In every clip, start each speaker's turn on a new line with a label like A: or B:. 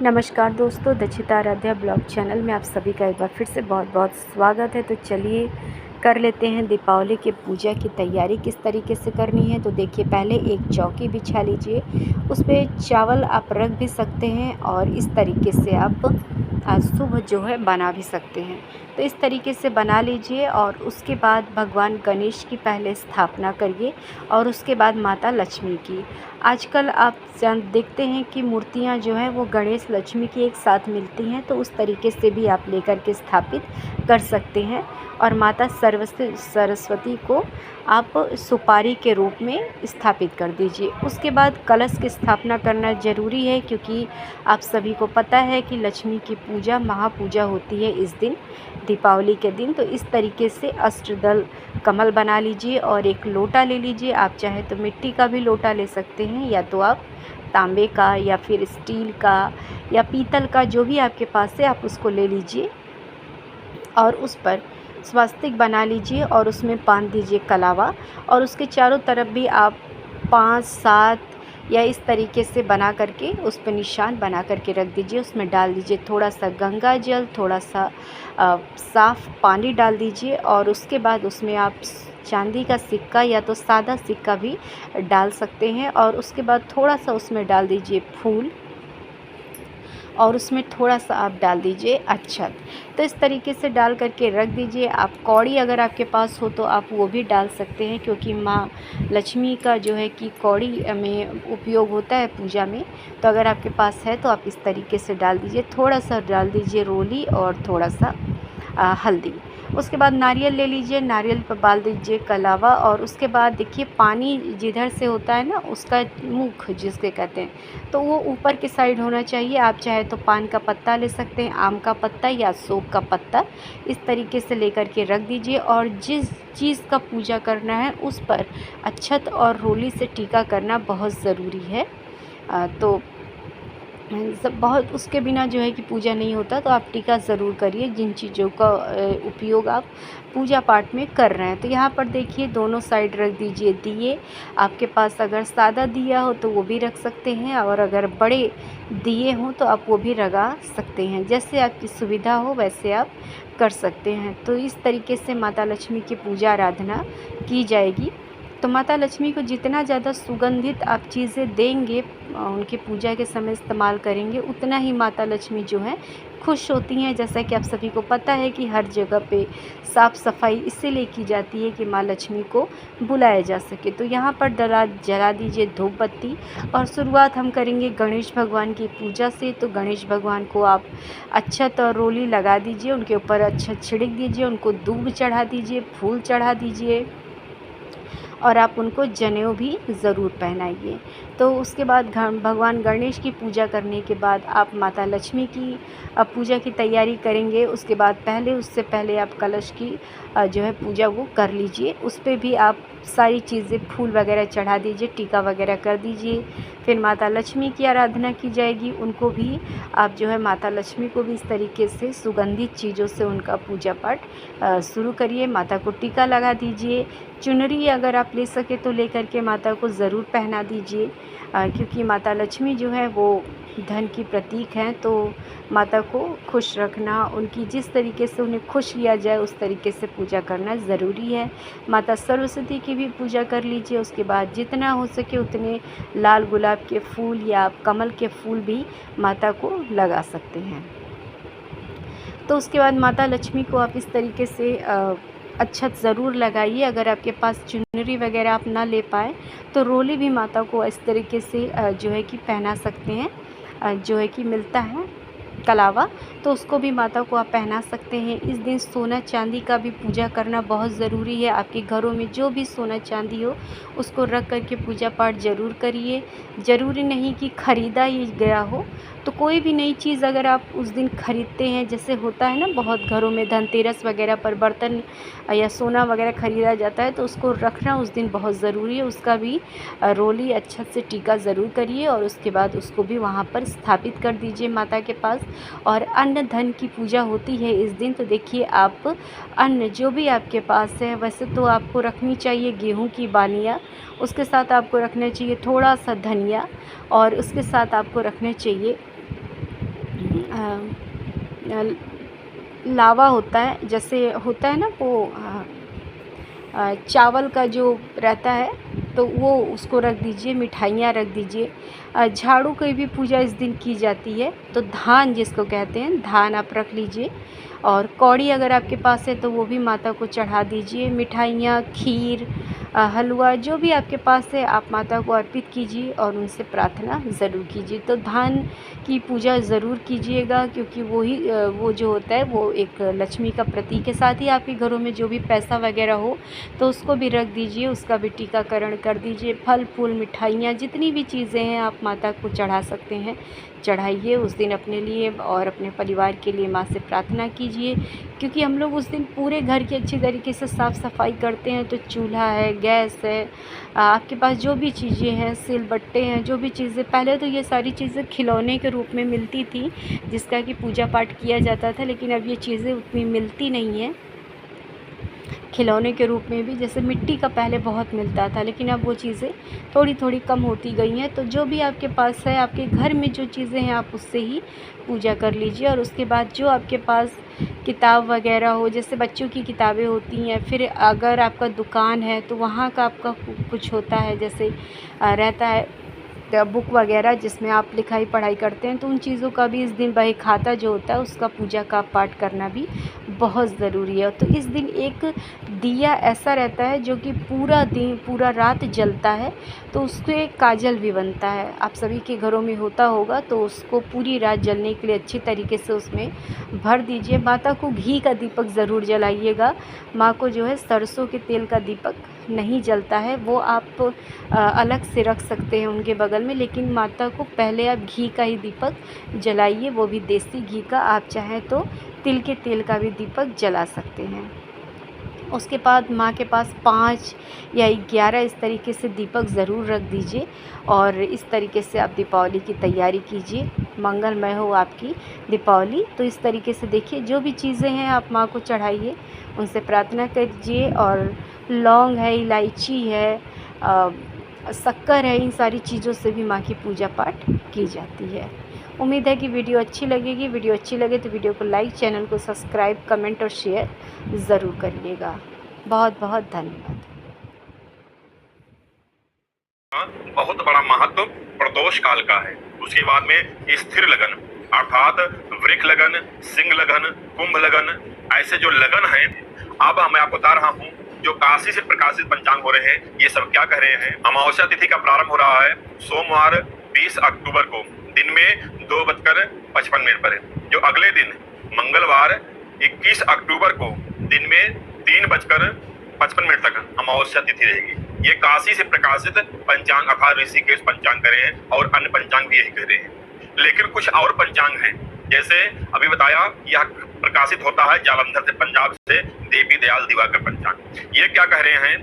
A: नमस्कार दोस्तों, Dakshita Aaradhya blog channel में आप सभी का एक बार फिर से बहुत बहुत स्वागत है। तो चलिए कर लेते हैं दीपावली के पूजा की तैयारी किस तरीके से करनी है। तो देखिए, पहले एक चौकी बिछा लीजिए, उस पर चावल आप रख भी सकते हैं और इस तरीके से आप शुभ जो है बना भी सकते हैं। तो इस तरीके से बना लीजिए और उसके बाद भगवान गणेश की पहले स्थापना करिए और उसके बाद माता लक्ष्मी की। आजकल आप देखते हैं कि मूर्तियां जो हैं वो गणेश लक्ष्मी की एक साथ मिलती हैं, तो उस तरीके से भी आप लेकर के स्थापित कर सकते हैं। और माता सरस्वती को आप सुपारी के रूप में स्थापित कर दीजिए। उसके बाद कलश की स्थापना करना ज़रूरी है, क्योंकि आप सभी को पता है कि लक्ष्मी की पूजा महापूजा होती है इस दिन, दीपावली के दिन। तो इस तरीके से अष्टदल कमल बना लीजिए और एक लोटा ले लीजिए। आप चाहे तो मिट्टी का भी लोटा ले सकते हैं, या तो आप तांबे का या फिर स्टील का या पीतल का, जो भी आपके पास है आप उसको ले लीजिए और उस पर स्वास्तिक बना लीजिए और उसमें बांध दीजिए कलावा। और उसके चारों तरफ भी आप 5-7 या इस तरीके से बना करके उस पर निशान बना करके रख दीजिए। उसमें डाल दीजिए थोड़ा सा गंगा जल, थोड़ा सा साफ़ पानी डाल दीजिए और उसके बाद उसमें आप चांदी का सिक्का या तो सादा सिक्का भी डाल सकते हैं। और उसके बाद थोड़ा सा उसमें डाल दीजिए फूल और उसमें थोड़ा सा आप डाल दीजिए अक्षत। तो इस तरीके से डाल करके रख दीजिए। आप कौड़ी अगर आपके पास हो तो आप वो भी डाल सकते हैं, क्योंकि माँ लक्ष्मी का जो है कि कौड़ी में उपयोग होता है पूजा में। तो अगर आपके पास है तो आप इस तरीके से डाल दीजिए। थोड़ा सा डाल दीजिए रोली और थोड़ा सा हल्दी। उसके बाद नारियल ले लीजिए, नारियल पर डाल दीजिए कलावा। और उसके बाद देखिए, पानी जिधर से होता है ना, उसका मुख जिसके कहते हैं, तो वो ऊपर की साइड होना चाहिए। आप चाहे तो पान का पत्ता ले सकते हैं, आम का पत्ता या सौंफ का पत्ता, इस तरीके से लेकर के रख दीजिए। और जिस चीज़ का पूजा करना है उस पर अक्षत और रोली से टीका करना बहुत ज़रूरी है। तो सब बहुत उसके बिना जो है कि पूजा नहीं होता। तो आप टीका ज़रूर करिए जिन चीज़ों का उपयोग आप पूजा पाठ में कर रहे हैं। तो यहाँ पर देखिए, दोनों साइड रख दीजिए दिए। आपके पास अगर सादा दिया हो तो वो भी रख सकते हैं, और अगर बड़े दिए हों तो आप वो भी लगा सकते हैं। जैसे आपकी सुविधा हो वैसे आप कर सकते हैं। तो इस तरीके से माता लक्ष्मी की पूजा आराधना की जाएगी। तो माता लक्ष्मी को जितना ज़्यादा सुगंधित आप चीज़ें देंगे, उनकी पूजा के समय इस्तेमाल करेंगे, उतना ही माता लक्ष्मी जो है खुश होती हैं। जैसा कि आप सभी को पता है कि हर जगह पे साफ़ सफाई इसीलिए की जाती है कि माँ लक्ष्मी को बुलाया जा सके। तो यहाँ पर जला दीजिए धूप बत्ती। और शुरुआत हम करेंगे गणेश भगवान की पूजा से। तो गणेश भगवान को आप अक्षत और रोली लगा दीजिए, उनके ऊपर अक्षत छिड़क दीजिए, उनको दूब चढ़ा दीजिए, फूल चढ़ा दीजिए और आप उनको जनेऊ भी ज़रूर पहनाइए। तो उसके बाद भगवान गणेश की पूजा करने के बाद आप माता लक्ष्मी की पूजा की तैयारी करेंगे। उसके बाद उससे पहले आप कलश की जो है पूजा वो कर लीजिए। उस पर भी आप सारी चीज़ें फूल वगैरह चढ़ा दीजिए, टीका वगैरह कर दीजिए। फिर माता लक्ष्मी की आराधना की जाएगी। उनको भी आप जो है माता लक्ष्मी को भी इस तरीके से सुगंधित चीज़ों से उनका पूजा पाठ शुरू करिए। माता को टीका लगा दीजिए। चुनरी अगर आप ले सके तो लेकर के माता को ज़रूर पहना दीजिए, क्योंकि माता लक्ष्मी जो है वो धन की प्रतीक हैं। तो माता को खुश रखना, उनकी जिस तरीके से उन्हें खुश किया जाए उस तरीके से पूजा करना ज़रूरी है। माता सरस्वती की भी पूजा कर लीजिए। उसके बाद जितना हो सके उतने लाल गुलाब के फूल या कमल के फूल भी माता को लगा सकते हैं। तो उसके बाद माता लक्ष्मी को आप इस तरीके से अक्षत ज़रूर लगाइए। अगर आपके पास चुनरी वगैरह आप ना ले पाए तो रोली भी माता को इस तरीके से जो है कि पहना सकते हैं, जो है कि मिलता है कलावा, तो उसको भी माता को आप पहना सकते हैं। इस दिन सोना चांदी का भी पूजा करना बहुत ज़रूरी है। आपके घरों में जो भी सोना चांदी हो उसको रख करके पूजा पाठ ज़रूर करिए। ज़रूरी नहीं कि ख़रीदा ही गया हो, तो कोई भी नई चीज़ अगर आप उस दिन ख़रीदते हैं, जैसे होता है ना बहुत घरों में धनतेरस वगैरह पर बर्तन या सोना वगैरह ख़रीदा जाता है, तो उसको रखना उस दिन बहुत ज़रूरी है। उसका भी रोली अच्छे से टीका ज़रूर करिए और उसके बाद उसको भी वहाँ पर स्थापित कर दीजिए माता के पास। और अन्न धन की पूजा होती है इस दिन। तो देखिए, आप अन्न जो भी आपके पास है, वैसे तो आपको रखनी चाहिए गेहूं की बानियाँ, उसके साथ आपको रखना चाहिए थोड़ा सा धनिया, और उसके साथ आपको रखना चाहिए अ, लावा होता है, जैसे होता है ना वो चावल का जो रहता है, तो वो उसको रख दीजिए, मिठाइयाँ रख दीजिए। झाड़ू की भी पूजा इस दिन की जाती है, तो धान जिसको कहते हैं, धान आप रख लीजिए। और कौड़ी अगर आपके पास है तो वो भी माता को चढ़ा दीजिए। मिठाइयाँ, खीर, हलवा जो भी आपके पास है आप माता को अर्पित कीजिए और उनसे प्रार्थना ज़रूर कीजिए। तो धान की पूजा ज़रूर कीजिएगा, क्योंकि वो जो होता है वो एक लक्ष्मी का प्रतीक है। साथ ही आपके घरों में जो भी पैसा वगैरह हो तो उसको भी रख दीजिए, उसका भी टीकाकरण कर दीजिए। फल फूल, मिठाइयाँ, जितनी भी चीज़ें हैं आप माता को चढ़ा सकते हैं, चढ़ाइए उस दिन अपने लिए और अपने परिवार के लिए माँ से प्रार्थना कीजिए। क्योंकि हम लोग उस दिन पूरे घर की अच्छी तरीके से साफ़ सफाई करते हैं, तो चूल्हा है, गैस है, आपके पास जो भी चीज़ें हैं, सिलबट्टे हैं, जो भी चीज़ें, पहले तो ये सारी चीज़ें खिलौने के रूप में मिलती थी जिसका कि पूजा पाठ किया जाता था, लेकिन अब ये चीज़ें उतनी मिलती नहीं हैं खिलौने के रूप में भी। जैसे मिट्टी का पहले बहुत मिलता था, लेकिन अब वो चीज़ें थोड़ी थोड़ी कम होती गई हैं। तो जो भी आपके पास है, आपके घर में जो चीज़ें हैं, आप उससे ही पूजा कर लीजिए। और उसके बाद जो आपके पास किताब वगैरह हो, जैसे बच्चों की किताबें होती हैं, फिर अगर आपका दुकान है तो वहाँ का आपका कुछ होता है, जैसे रहता है बुक वगैरह जिसमें आप लिखाई पढ़ाई करते हैं, तो उन चीज़ों का भी इस दिन बही खाता जो होता है उसका पूजा का पाठ करना भी बहुत ज़रूरी है। तो इस दिन एक दिया ऐसा रहता है जो कि पूरा दिन पूरा रात जलता है, तो उसको एक काजल भी बनता है, आप सभी के घरों में होता होगा। तो उसको पूरी रात जलने के लिए अच्छी तरीके से उसमें भर दीजिए। माता को घी का दीपक ज़रूर जलाइएगा। माँ को जो है सरसों के तेल का दीपक नहीं जलता है, वो आप अलग से रख सकते हैं उनके बगल में, लेकिन माता को पहले आप घी का ही दीपक जलाइए, वो भी देसी घी का। आप चाहें तो तिल के तेल का भी दीपक जला सकते हैं। उसके बाद माँ के पास 5 या 11 इस तरीके से दीपक ज़रूर रख दीजिए और इस तरीके से आप दीपावली की तैयारी कीजिए। मंगलमय हो आपकी दीपावली। तो इस तरीके से देखिए, जो भी चीज़ें हैं आप माँ को चढ़ाइए, उनसे प्रार्थना कीजिए। और लौंग है, इलायची है, शक्कर है, इन सारी चीज़ों से भी माँ की पूजा पाठ की जाती है। उम्मीद है कि वीडियो अच्छी लगेगी। वीडियो अच्छी लगे तो वीडियो को लाइक, चैनल को सब्सक्राइब, कमेंट और शेयर ज़रूर करिएगा। बहुत बहुत धन्यवाद।
B: बहुत बड़ा महत्व प्रदोष काल का है। उसके बाद में स्थिर लगन अर्थात वृक लगन, सिंह लगन, कुंभ लगन, ऐसे जो लगन हैं, अब मैं आपको बता रहा हूँ जो काशी से प्रकाशित पंचांग हो रहे हैं, ये सब क्या कह रहे हैं। अमावस्या तिथि का प्रारंभ हो रहा है सोमवार 20 अक्टूबर को दिन में 2:55 पर, जो अगले दिन मंगलवार 21 अक्टूबर को दिन में 3:55 तक अमावस्या तिथि रहेगी। ये काशी से प्रकाशित पंचांग अर्थात ऋषिकेश पंचांग कह रहे हैं और अन्य पंचांग भी यही कह रहे हैं। लेकिन कुछ और पंचांग हैं, जैसे अभी बताया, यह प्रकाशित होता है जालंधर से, पंजाब से, देवी दयाल दिवाकर पंचांग। ये क्या कह रहे हैं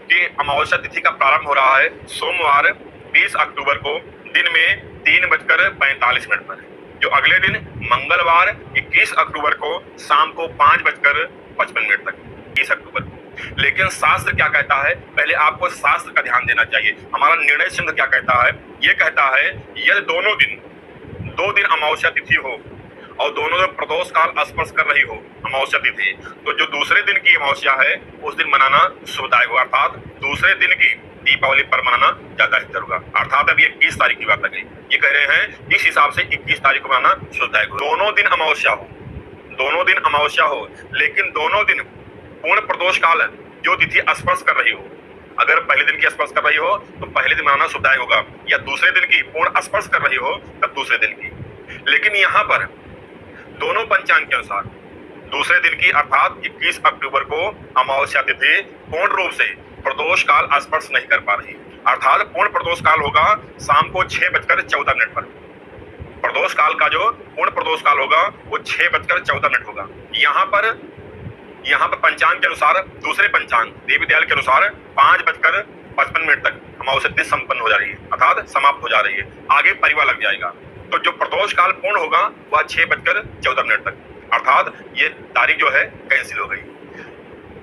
B: कि अमावस्या तिथि का प्रारंभ हो रहा है सोमवार 20 अक्टूबर को दिन में 3:45 पर, जो अगले दिन मंगलवार 21 अक्टूबर को शाम को 5:55 तक, 20 अक्टूबर को। लेकिन शास्त्र क्या कहता है, पहले आपको शास्त्र का ध्यान देना चाहिए। हमारा निर्णय सिंह क्या कहता है, ये कहता है यदि दो दिन अमावस्या तिथि हो और दोनों दिन प्रदोष काल स्पर्श कर रही हो अमावस्या तिथि, तो जो दूसरे दिन की अमावस्या है उस दिन मनाना शुभदायक होगा, अर्थात दूसरे दिन की दीपावली पर मनाना ज्यादा बेहतर होगा। अर्थात अभी 21 तारीख की बात आ गई, ये कह रहे हैं इस हिसाब से 21 तारीख को मनाना शुभदायक होगा। दोनों दिन अमावस्या हो, लेकिन दोनों दिन पूर्ण प्रदोष काल जो तिथि स्पर्श कर रही हो, अगर पहले दिन की स्पर्श कर रही हो तो पहले दिन मनाना शुभदायक होगा, या दूसरे दिन की पूर्ण स्पर्श कर रही हो तब दूसरे दिन की। लेकिन यहाँ पर दोनों पंचांग के अनुसार दूसरे दिन की अर्थात 21 अक्टूबर को अमावस्या तिथि पूर्ण रूप से प्रदोष काल स्पर्श नहीं कर पा रही, अर्थात पूर्ण प्रदोष काल होगा शाम को 6:14 पर। प्रदोष काल का जो पूर्ण प्रदोष काल होगा वो 6:14 होगा। यहाँ पर पंचांग के अनुसार, दूसरे पंचांग देवी दयाल के अनुसार 5:55 तक अमावस्या तिथि संपन्न हो जा रही है, अर्थात समाप्त हो जा रही है, आगे परिवा लग जाएगा। तो जो प्रदोष काल पूर्ण होगा वह 6:14 तक, अर्थात ये तारीख जो है कैंसिल हो गई।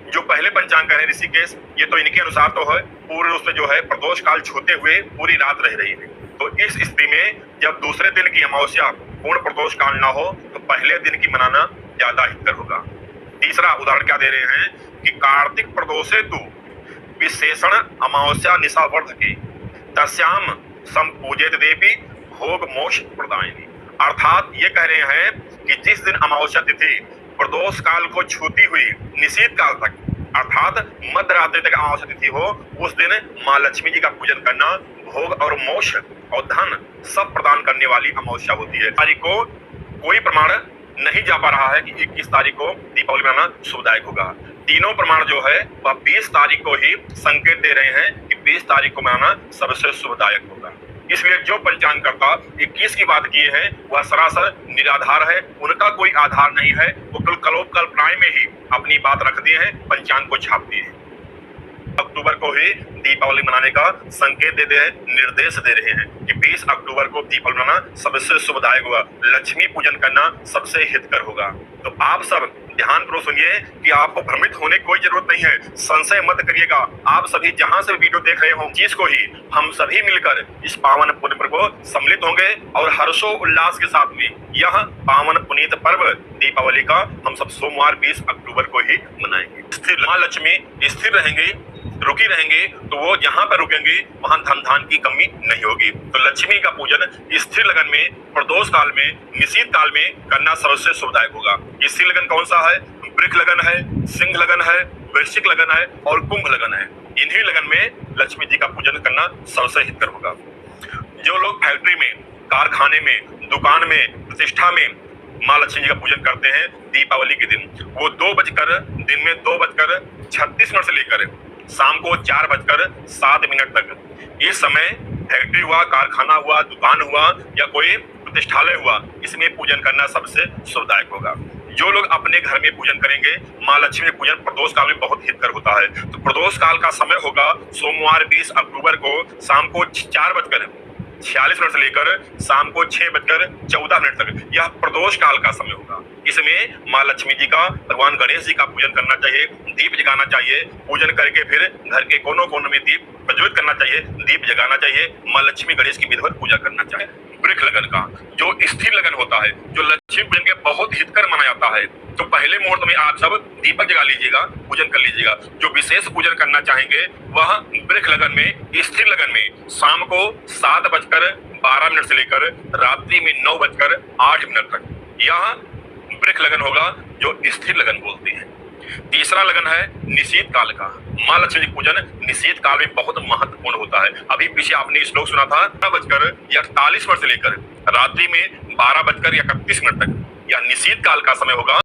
B: जो पहले पंचांग है ऋषिकेश, ये तो इनके अनुसार तो है पूर्ण रूप से जो है प्रदोष काल छूते हुए पूरी रात रह रही है। तो इस स्थिति में जब दूसरे दिन की अमावस्या पूर्ण प्रदोष काल ना हो तो पहले दिन की मनाना ज्यादा हितकर होगा। तीसरा उदाहरण क्या दे रहे हैं कि कार्तिक प्रदोषे तु विशेषण अमावस्या निशा वर्ध की तस्याम संपूजित देवी भोग मोक्ष प्रदायिनी। अर्थात ये कह रहे हैं कि जिस दिन अमावस्या तिथि प्रदोष काल को छूती हुई निशीत काल तक अर्थात मध्य रात्रि तक अमावस्या तिथि हो, उस दिन माँ लक्ष्मी जी का पूजन करना भोग और मोक्ष और धन सब प्रदान करने वाली अमावस्या होती है। तारीख को कोई प्रमाण नहीं जा पा रहा है कि 21 तारीख को दीपावली मनाना शुभदायक होगा। तीनों प्रमाण जो है वह 20 तारीख को ही संकेत दे रहे हैं कि 20 तारीख को मनाना सबसे शुभदायक होगा। इसलिए जो पंचांगकर्ता 21 की बात किए हैं वह सरासर निराधार है, उनका कोई आधार नहीं है। वो कुल कल्पनाएं में ही अपनी बात रख दिए हैं, पंचांग को छाप दिए हैं। अक्टूबर को ही दीपावली मनाने का संकेत दे रहे हैं, निर्देश दे रहे हैं कि 20 अक्टूबर को दीपावली मनाना सबसे शुभदायक होगा, लक्ष्मी पूजन करना सबसे हितकर होगा। तो आप सब ध्यानपूर्वक सुनिए कि आपको भ्रमित होने की कोई जरूरत नहीं है, संशय मत करिएगा। आप सभी जहां से वीडियो देख रहे हो चीज को ही हम सभी मिलकर इस पावन पुण्य पर्व को सम्मिलित होंगे और हर्षो उल्लास के साथ में यह पावन पुनीत पर्व दीपावली का हम सब सोमवार 20 अक्टूबर को ही मनाएंगे। स्थिर माँ लक्ष्मी स्थिर रहेंगे, रुकी रहेंगे तो वो जहां पर रुकेंगे वहां धन धान की कमी नहीं होगी। तो लक्ष्मी का पूजन स्थिर लगन में प्रदोष काल में निशीत काल में करना सबसे शुभदायक होगा। ये स्थिर लगन कौन सा है? वृक लगन है, सिंह लगन है, वृश्चिक लगन है और कुंभ लगन है। इन्हीं लगन में लक्ष्मी जी का पूजन करना सबसे हितकर होगा। जो लोग फैक्ट्री में, कारखाने में, दुकान में, प्रतिष्ठा में माँ लक्ष्मी जी का पूजन करते हैं दीपावली के दिन, वो दिन में 2:36 से लेकर शाम को 4:07 तक इस समय फैक्ट्री हुआ, कारखाना हुआ, दुकान हुआ या कोई प्रतिष्ठालय हुआ, इसमें पूजन करना सबसे शुभदायक होगा। जो लोग अपने घर में पूजन करेंगे, माँ लक्ष्मी पूजन प्रदोष काल में बहुत हितकर होता है। तो प्रदोष काल का समय होगा सोमवार 20 अक्टूबर को शाम को 4:46 से लेकर शाम को 6:14 तक यह प्रदोष काल का समय होगा। इसमें माँ लक्ष्मी जी का, भगवान गणेश जी का पूजन करना चाहिए, दीप जगाना चाहिए। पूजन करके फिर घर के कोनों कोनों में दीप प्रज्वलित करना चाहिए, दीप जगाना चाहिए, माँ लक्ष्मी गणेश की विधिवत पूजा करना चाहिए। वृक लगन का जो स्थिर लगन होता है, जो लक्ष्मी पूजन के बहुत हितकर माना जाता है, तो पहले मुहूर्त में आप सब दीपक जगा लीजिएगा, पूजन कर लीजिएगा। जो विशेष पूजन करना चाहेंगे वह वृक लगन में, स्थिर लगन में शाम को 7:12 से लेकर रात्रि में 9:08 तक यह वृक लगन होगा, जो स्थिर लगन बोलते हैं। तीसरा लगन है निशीत काल का। माँ लक्ष्मी जी पूजन निशीत काल में बहुत महत्वपूर्ण होता है। अभी पीछे आपने श्लोक सुना था 12:41 से लेकर रात्रि में 12:31 तक यह निशीत काल का समय होगा।